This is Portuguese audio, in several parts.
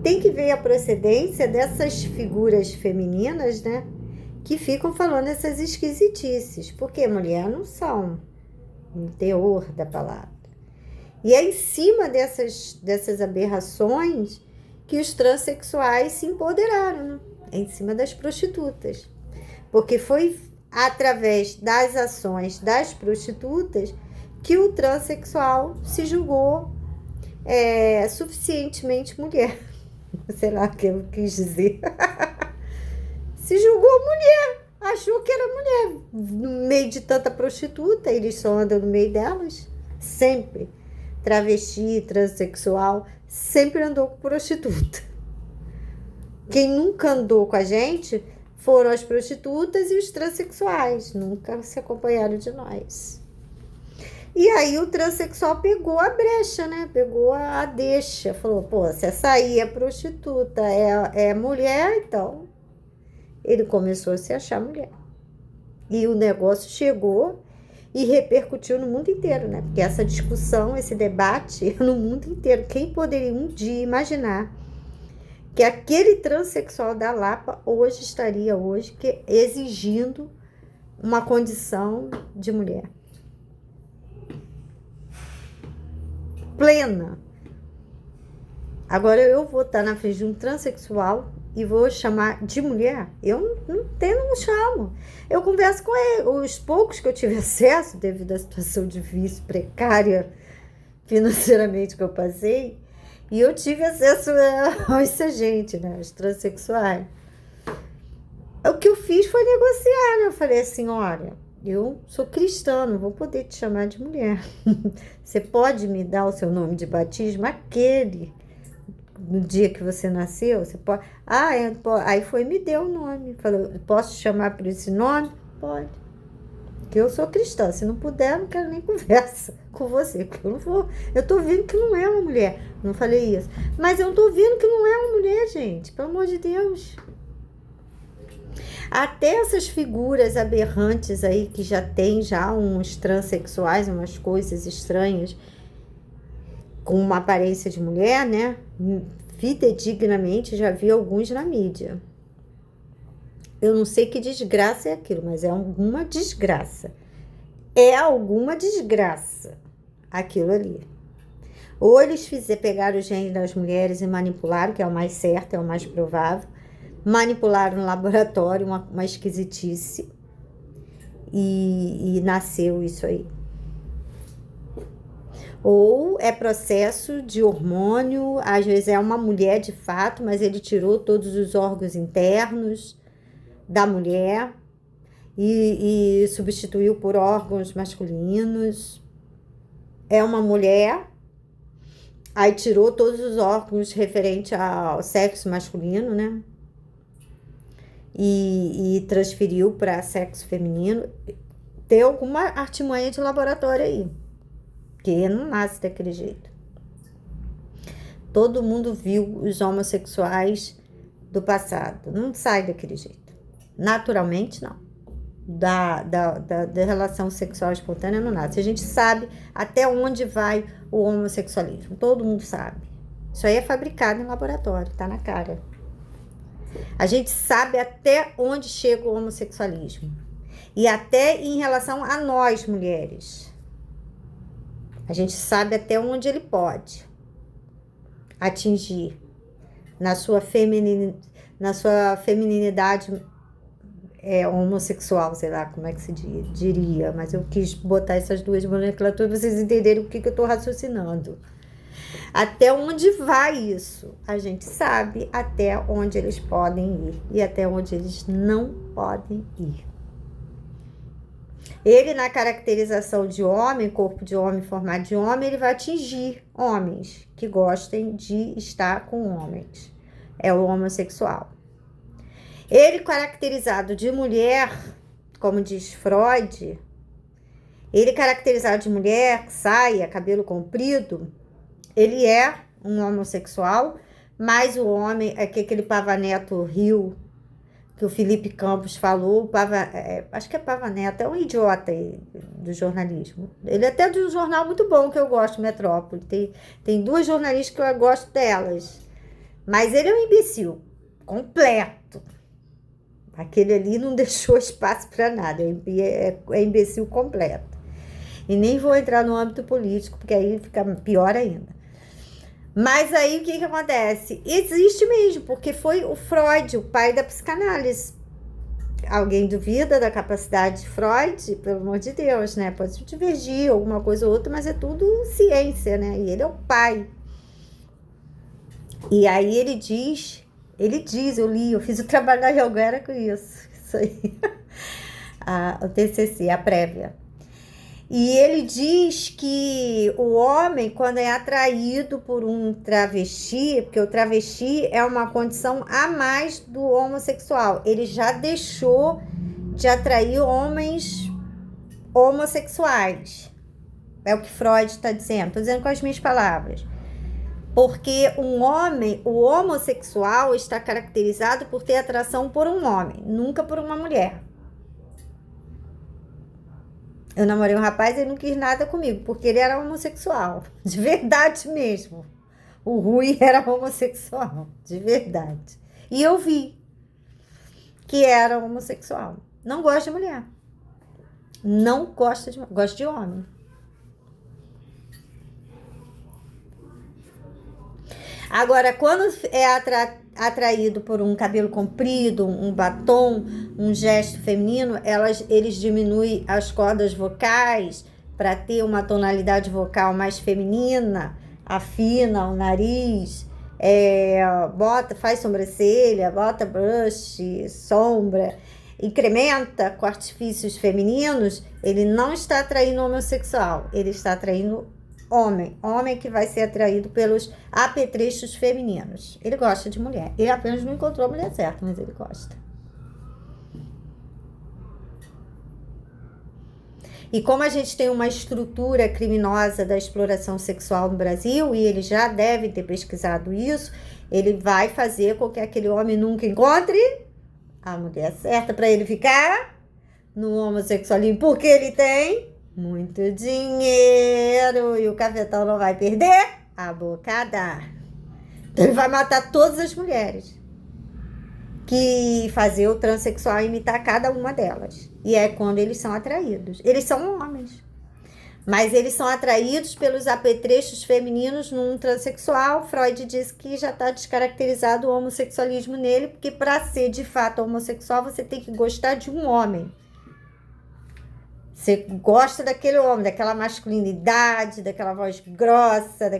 tem que ver a procedência dessas figuras femininas, né? Que ficam falando essas esquisitices. Porque mulher não são no teor da palavra. E é em cima dessas aberrações que os transexuais se empoderaram, né? É em cima das prostitutas. Porque foi através das ações das prostitutas que o transexual se julgou suficientemente mulher. Sei lá o que eu quis dizer. Se julgou mulher. Achou que era mulher. No meio de tanta prostituta, eles só andam no meio delas. Sempre. Travesti, transexual, sempre andou com prostituta. Quem nunca andou com a gente foram as prostitutas e os transexuais. Nunca se acompanharam de nós. E aí o transexual pegou a brecha, né? Pegou a deixa. Falou, pô, se essa aí é prostituta, é mulher, então... Ele começou a se achar mulher. E o negócio chegou e repercutiu no mundo inteiro, né? Porque essa discussão, esse debate no mundo inteiro. Quem poderia um dia imaginar que aquele transexual da Lapa estaria exigindo uma condição de mulher plena. Agora eu vou estar na frente de um transexual e vou chamar de mulher? Eu não chamo. Eu converso com ele. Os poucos que eu tive acesso, devido à situação difícil, precária financeiramente que eu passei, e eu tive acesso a essa gente, né? Os transexuais. O que eu fiz foi negociar, né? Eu falei assim, olha, eu sou cristã, não vou poder te chamar de mulher. Você pode me dar o seu nome de batismo? Aquele... No dia que você nasceu, você pode... Aí me deu o nome. Falou, posso te chamar por esse nome? Pode. Porque eu sou cristã. Se não puder, não quero nem conversa com você. Porque eu não vou... Eu tô vendo que não é uma mulher. Não falei isso. Mas eu tô vendo que não é uma mulher, gente. Pelo amor de Deus. Até essas figuras aberrantes aí, que já tem uns transexuais, umas coisas estranhas, com uma aparência de mulher, né? Fidedignamente já vi alguns na mídia. Eu não sei que desgraça é aquilo, mas é alguma desgraça. É alguma desgraça aquilo ali. Ou eles pegaram o gene das mulheres e manipularam, que é o mais certo, é o mais provável. Manipularam no laboratório, uma esquisitice. E nasceu isso aí. Ou é processo de hormônio, às vezes é uma mulher de fato, mas ele tirou todos os órgãos internos da mulher e substituiu por órgãos masculinos. É uma mulher, aí tirou todos os órgãos referentes ao sexo masculino, né? E transferiu para sexo feminino. Tem alguma artimanha de laboratório aí. Porque não nasce daquele jeito. Todo mundo viu os homossexuais do passado. Não sai daquele jeito. Naturalmente, não. Da relação sexual espontânea não nasce. A gente sabe até onde vai o homossexualismo. Todo mundo sabe. Isso aí é fabricado em laboratório, tá na cara. A gente sabe até onde chega o homossexualismo. E até em relação a nós, mulheres. A gente sabe até onde ele pode atingir na sua feminilidade homossexual, sei lá como é que se diria, mas eu quis botar essas duas nomenclaturas para vocês entenderem o que eu estou raciocinando. Até onde vai isso? A gente sabe até onde eles podem ir e até onde eles não podem ir. Ele, na caracterização de homem, corpo de homem, formato de homem, ele vai atingir homens que gostem de estar com homens. É o homossexual. Ele, caracterizado de mulher, como diz Freud, ele caracterizado de mulher, saia, cabelo comprido, ele é um homossexual, mas o homem, que aquele Pavaneto riu, que o Felipe Campos falou, acho que é Pavaneto, é um idiota aí do jornalismo. Ele é até de um jornal muito bom que eu gosto, Metrópole. Tem duas jornalistas que eu gosto delas. Mas ele é um imbecil completo. Aquele ali não deixou espaço para nada, é imbecil completo. E nem vou entrar no âmbito político, porque aí fica pior ainda. Mas aí o que acontece? Existe mesmo, porque foi o Freud, o pai da psicanálise. Alguém duvida da capacidade de Freud? Pelo amor de Deus, né? Pode divergir alguma coisa ou outra, mas é tudo ciência, né? E ele é o pai. E aí ele diz, eu li, eu fiz o trabalho da Helguera com isso aí, o TCC, a prévia. E ele diz que o homem, quando é atraído por um travesti, porque o travesti é uma condição a mais do homossexual, ele já deixou de atrair homens homossexuais. É o que Freud está dizendo, estou dizendo com as minhas palavras. Porque um homem, o homossexual está caracterizado por ter atração por um homem, nunca por uma mulher. Eu namorei um rapaz e ele não quis nada comigo, porque ele era homossexual, de verdade mesmo. O Rui era homossexual, de verdade. E eu vi que era homossexual. Não gosta de mulher. Não gosta de mulher, gosta de homem. Agora, quando é atraído por um cabelo comprido, um batom, um gesto feminino, eles diminuem as cordas vocais para ter uma tonalidade vocal mais feminina, afina o nariz, faz sobrancelha, bota blush, sombra, incrementa com artifícios femininos. Ele não está atraindo homossexual, ele está atraindo homem que vai ser atraído pelos apetrechos femininos. Ele gosta de mulher. Ele apenas não encontrou a mulher certa, mas ele gosta. E como a gente tem uma estrutura criminosa da exploração sexual no Brasil, e ele já deve ter pesquisado isso, ele vai fazer com que aquele homem nunca encontre a mulher certa para ele ficar no homossexualismo, porque ele tem muito dinheiro e o cafetão não vai perder a bocada. Então ele vai matar todas as mulheres que fazer o transexual imitar cada uma delas. E é quando eles são atraídos. Eles são homens, mas eles são atraídos pelos apetrechos femininos num transexual. Freud diz que já está descaracterizado o homossexualismo nele, porque para ser de fato homossexual você tem que gostar de um homem. Você gosta daquele homem, daquela masculinidade, daquela voz grossa,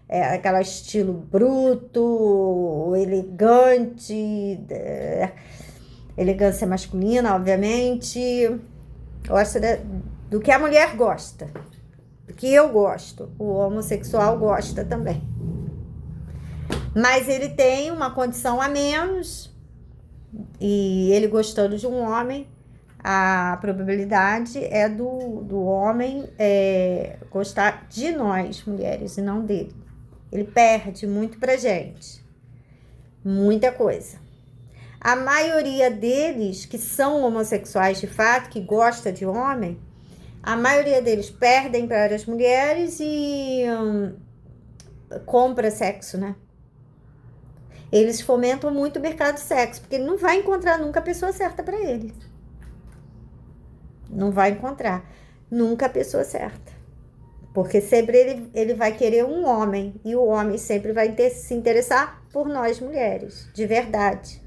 aquela estilo bruto, elegante, elegância masculina, obviamente. Gosta do que a mulher gosta, do que eu gosto. O homossexual gosta também. Mas ele tem uma condição a menos, e ele gostando de um homem, a probabilidade é do homem gostar de nós, mulheres, e não dele. Ele perde muito pra gente. Muita coisa. A maioria deles, que são homossexuais de fato, que gosta de homem, a maioria deles perdem para as mulheres e compra sexo, né? Eles fomentam muito o mercado de sexo, porque ele não vai encontrar nunca a pessoa certa para ele. Não vai encontrar nunca a pessoa certa. Porque sempre ele vai querer um homem. E o homem sempre vai se interessar por nós mulheres. De verdade.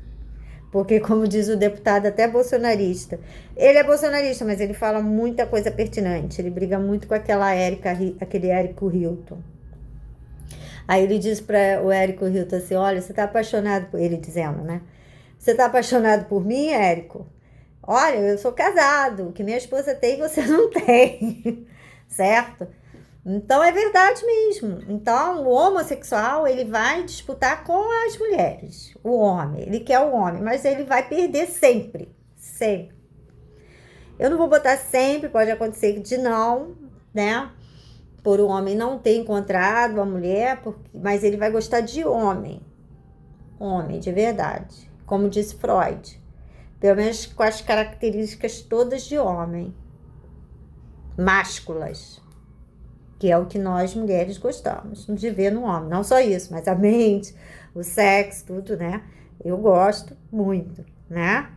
Porque, como diz o deputado até bolsonarista, ele é bolsonarista, mas ele fala muita coisa pertinente. Ele briga muito com aquele Érico Hilton. Aí ele diz para o Érico Hilton assim: olha, você tá apaixonado por ele, dizendo, né? Você tá apaixonado por mim, Érico? Olha, eu sou casado, o que minha esposa tem, você não tem, certo? Então, é verdade mesmo. Então, o homossexual, ele vai disputar com as mulheres, o homem. Ele quer o homem, mas ele vai perder sempre, sempre. Eu não vou botar sempre, pode acontecer de não, né? Por o homem não ter encontrado a mulher, mas ele vai gostar de homem. Homem, de verdade. Como disse Freud. Pelo menos com as características todas de homem. Másculas. que é o que nós mulheres gostamos de ver no homem. Não só isso, mas a mente, o sexo, tudo, né? Eu gosto muito, né?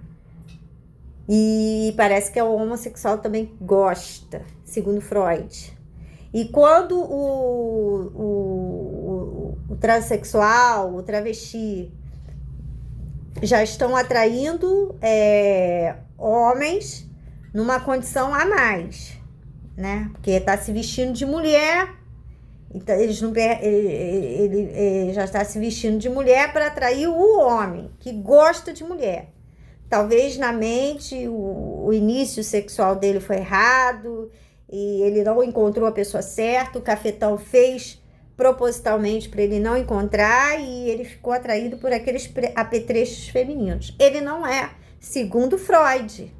E parece que o homossexual também gosta, segundo Freud. E quando o transexual, o travesti, já estão atraindo homens numa condição a mais, né? Porque está se vestindo de mulher, então ele já está se vestindo de mulher para atrair o homem que gosta de mulher. Talvez na mente o início sexual dele foi errado e ele não encontrou a pessoa certa, o cafetão fez propositalmente para ele não encontrar e ele ficou atraído por aqueles apetrechos femininos. Ele não é, segundo Freud,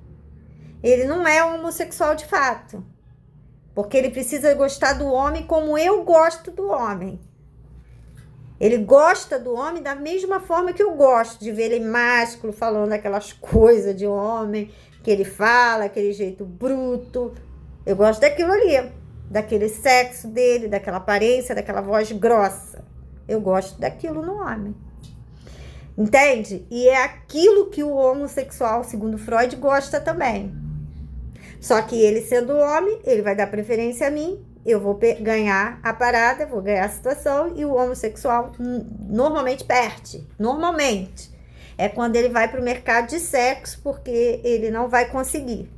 ele não é homossexual de fato, porque ele precisa gostar do homem como eu gosto do homem. Ele gosta do homem da mesma forma que eu gosto de ver ele másculo, falando aquelas coisas de homem que ele fala, aquele jeito bruto. Eu gosto daquilo ali, daquele sexo dele, daquela aparência, daquela voz grossa. Eu gosto daquilo no homem. Entende? E é aquilo que o homossexual, segundo Freud, gosta também. Só que ele sendo homem, ele vai dar preferência a mim, eu vou ganhar a parada, vou ganhar a situação, e o homossexual normalmente perde. Normalmente. É quando ele vai para o mercado de sexo, porque ele não vai conseguir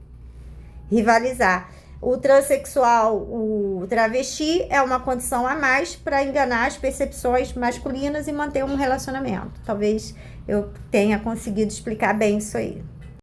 rivalizar. O transexual, o travesti, é uma condição a mais para enganar as percepções masculinas e manter um relacionamento. Talvez eu tenha conseguido explicar bem isso aí.